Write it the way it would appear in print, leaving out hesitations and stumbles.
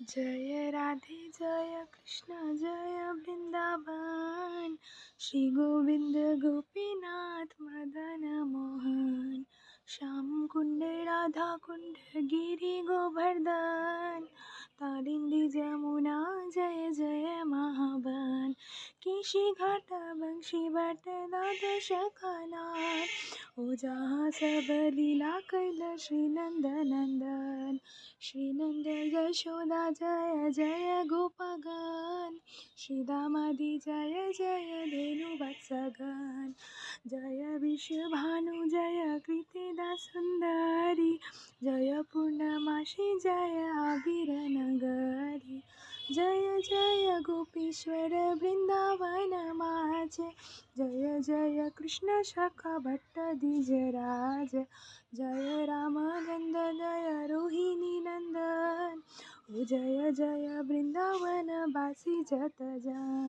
जय राधे जय कृष्ण जय वृंदावन, श्री गोविंद गोपीनाथ मदन मोहन, श्याम कुंड राधा कुंड गिरी गोवर्धन, कालिंदी जमुना जय जय महाबन, केशी घाट बंशी भट्ट द्वादश कानन, ओ जहाँ सब लीला कैल श्री नंद नंदन, श्री नंद यशोदा जय जय गोपगण, श्री दामादि जय जय धेनु वत्सगण, जय विश्वभानु जय कृतिदा सुंदरी, जय पूर्णमासी जय आबिर नगरी, जय जय गोपीश्वर वृंदावन माज, जय जय कृष्ण शाखा भट्ट द्विजराज, जय रामानंद जय रोहिणी नंदन, ओ जय जय वृंदावन बासी जत जन।